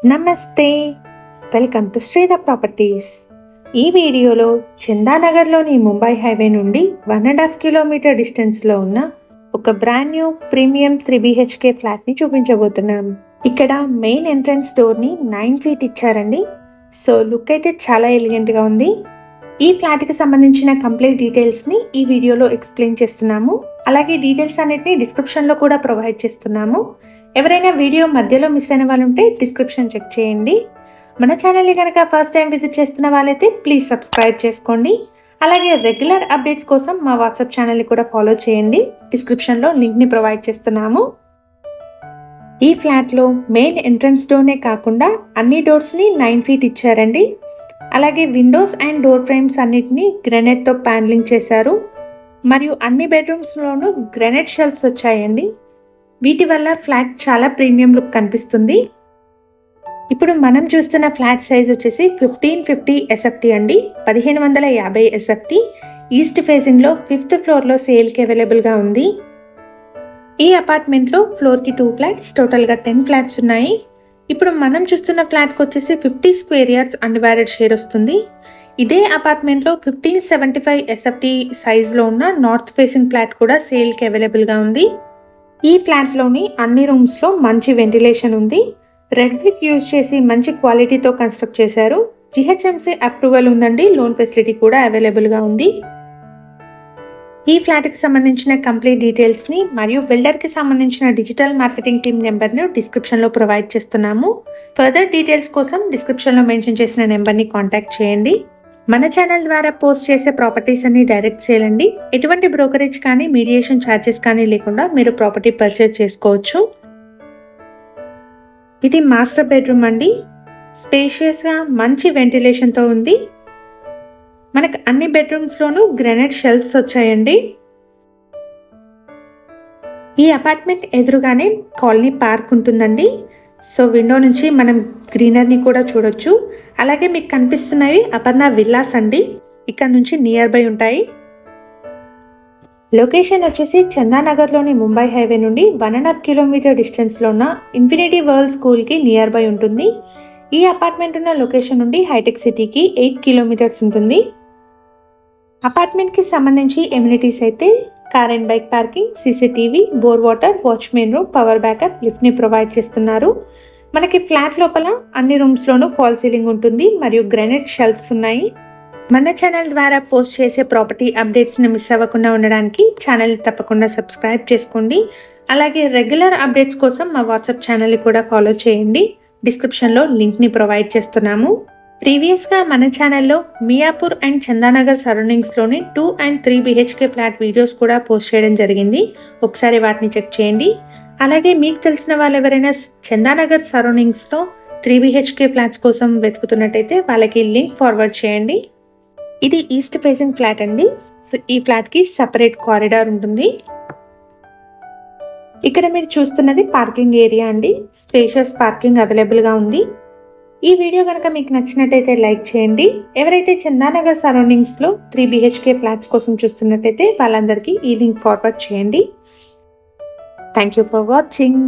నమస్తే, welcome to శ్రీధ properties. ఈ వీడియోలో చందానగర్లోని ముంబై హైవే నుండి 1.5 కిలోమీటర్ డిస్టెన్స్లో ఉన్న ఒక బ్రాండ్ న్యూ ప్రీమియం 3 BHK ఫ్లాట్ని చూపించబోతున్నాం. ఇక్కడ మెయిన్ ఎంట్రన్స్ డోర్ని 9 feet ఇచ్చారండి. సో లుక్ అయితే చాలా ఎలిగెంట్గా ఉంది. ఈ ఫ్లాట్కి సంబంధించిన కంప్లీట్ డీటెయిల్స్ని ఈ వీడియోలో ఎక్స్ప్లెయిన్ చేస్తున్నాము. అలాగే డీటెయిల్స్ అన్నిటిని డిస్క్రిప్షన్లో కూడా ప్రొవైడ్ చేస్తున్నాము. ఎవరైనా వీడియో మధ్యలో మిస్ అయిన వాళ్ళు ఉంటే డిస్క్రిప్షన్ చెక్ చేయండి. మన ఛానల్ని కనుక ఫస్ట్ టైం విజిట్ చేస్తున్న వాళ్ళైతే ప్లీజ్ సబ్స్క్రైబ్ చేసుకోండి. అలాగే రెగ్యులర్ అప్డేట్స్ కోసం మా వాట్సాప్ ఛానల్ని కూడా ఫాలో చేయండి. డిస్క్రిప్షన్లో లింక్ని ప్రొవైడ్ చేస్తున్నాము. ఈ ఫ్లాట్లో మెయిన్ ఎంట్రన్స్ డోర్నే కాకుండా అన్ని డోర్స్ని 9 feet ఇచ్చారండి. అలాగే విండోస్ అండ్ డోర్ ఫ్రేమ్స్ అన్నిటినీ గ్రెనైట్తో ప్యానలింగ్ చేశారు. మరియు అన్ని బెడ్రూమ్స్లోనూ గ్రెనైట్ షెల్ఫ్స్ వచ్చాయండి. వీటి వల్ల ఫ్లాట్ చాలా ప్రీమియం లుక్ కనిపిస్తుంది. ఇప్పుడు మనం చూస్తున్న ఫ్లాట్ సైజ్ వచ్చేసి 1550 SFT అండి, 1550 SFT. ఈస్ట్ ఫేసింగ్లో 5th ఫ్లోర్లో సేల్కి అవైలబుల్గా ఉంది. ఈ అపార్ట్మెంట్లో ఫ్లోర్కి 2 ఫ్లాట్స్, టోటల్గా 10 ఫ్లాట్స్ ఉన్నాయి. ఇప్పుడు మనం చూస్తున్న ఫ్లాట్కి వచ్చేసి 50 square yards అన్డివైడెడ్ షేర్ వస్తుంది. ఇదే అపార్ట్మెంట్లో 1575 SFT సైజ్లో ఉన్న నార్త్ ఫేసింగ్ ఫ్లాట్ కూడా సేల్కి అవైలబుల్గా ఉంది. ఈ ఫ్లాట్లోని అన్ని రూమ్స్లో మంచి వెంటిలేషన్ ఉంది. రెడ్ బ్రిక్ యూజ్ చేసి మంచి క్వాలిటీతో కన్స్ట్రక్ట్ చేశారు. GHMC అప్రూవల్ ఉందండి. లోన్ ఫెసిలిటీ కూడా అవైలబుల్గా ఉంది. ఈ ఫ్లాట్కి సంబంధించిన కంప్లీట్ డీటెయిల్స్ని మరియు బిల్డర్కి సంబంధించిన డిజిటల్ మార్కెటింగ్ టీమ్ నెంబర్ను డిస్క్రిప్షన్లో ప్రొవైడ్ చేస్తున్నాము. ఫర్దర్ డీటెయిల్స్ కోసం డిస్క్రిప్షన్లో మెన్షన్ చేసిన నెంబర్ని కాంటాక్ట్ చేయండి. మన ఛానల్ ద్వారా పోస్ట్ చేసే ప్రాపర్టీస్ అన్ని డైరెక్ట్ సేల్ అండి. ఎటువంటి బ్రోకరేజ్ కానీ మీడియేషన్ ఛార్జెస్ కానీ లేకుండా మీరు ప్రాపర్టీ పర్చేజ్ చేసుకోవచ్చు. ఇది మాస్టర్ బెడ్రూమ్ అండి. స్పేషియస్గా మంచి వెంటిలేషన్తో ఉంది. మనకు అన్ని బెడ్రూమ్స్లోనూ గ్రెనైట్ షెల్ఫ్స్ వచ్చాయండి. ఈ అపార్ట్మెంట్ ఎదురుగానే కాలనీ పార్క్ ఉంటుందండి. సో విండో నుంచి మనం గ్రీనరీని కూడా చూడొచ్చు. అలాగే మీకు కనిపిస్తున్నవి అపర్ణ విల్లాస్ అండి. ఇక్కడ నుంచి నియర్ బై ఉంటాయి. లొకేషన్ వచ్చేసి చందానగర్లోని ముంబై హైవే నుండి 1.5 కిలోమీటర్ డిస్టెన్స్లో ఉన్న ఇన్ఫినిటీ వరల్డ్ స్కూల్కి నియర్ బై ఉంటుంది. ఈ అపార్ట్మెంట్ ఉన్న లొకేషన్ నుండి హైటెక్ సిటీకి 8 kilometers ఉంటుంది. అపార్ట్మెంట్కి సంబంధించి ఎమ్యూనిటీస్ అయితే car and bike parking, CCTV, bore water, watchman room, power backup, లిఫ్ట్ని ప్రొవైడ్ చేస్తున్నారు. మనకి ఫ్లాట్ లోపల అన్ని రూమ్స్లోనూ ఫాల్ సీలింగ్ ఉంటుంది మరియు గ్రానైట్ షెల్ఫ్స్ ఉన్నాయి. మన ఛానల్ ద్వారా పోస్ట్ చేసే ప్రాపర్టీ అప్డేట్స్ని మిస్ అవ్వకుండా ఉండడానికి ఛానల్ని తప్పకుండా సబ్స్క్రైబ్ చేసుకోండి. అలాగే రెగ్యులర్ అప్డేట్స్ కోసం మా వాట్సాప్ ఛానల్ని కూడా ఫాలో చేయండి. డిస్క్రిప్షన్లో లింక్ని ప్రొవైడ్ చేస్తున్నాము. ప్రీవియస్గా మన ఛానల్లో మియాపూర్ అండ్ చందానగర్ సరౌండింగ్స్లోని 2 and 3 BHK ఫ్లాట్ వీడియోస్ కూడా పోస్ట్ చేయడం జరిగింది. ఒకసారి వాటిని చెక్ చేయండి. అలాగే మీకు తెలిసిన వాళ్ళు ఎవరైనా చందానగర్ సరౌండింగ్స్లో 3 BHK ఫ్లాట్స్ కోసం వెతుకుతున్నట్టయితే వాళ్ళకి లింక్ ఫార్వర్డ్ చేయండి. ఇది ఈస్ట్ ఫేసింగ్ ఫ్లాట్ అండి. ఈ ఫ్లాట్కి సపరేట్ కారిడార్ ఉంటుంది. ఇక్కడ మీరు చూస్తున్నది పార్కింగ్ ఏరియా అండి. స్పేషియస్ పార్కింగ్ అవైలబుల్గా ఉంది. ఈ వీడియో కనుక మీకు నచ్చినట్టయితే లైక్ చేయండి. ఎవరైతే చందానగర్ సరౌండింగ్స్లో 3 BHK ఫ్లాట్స్ కోసం చూస్తున్నట్టయితే వాళ్ళందరికీ ఈ లింక్ ఫార్వర్డ్ చేయండి. Thank you for watching.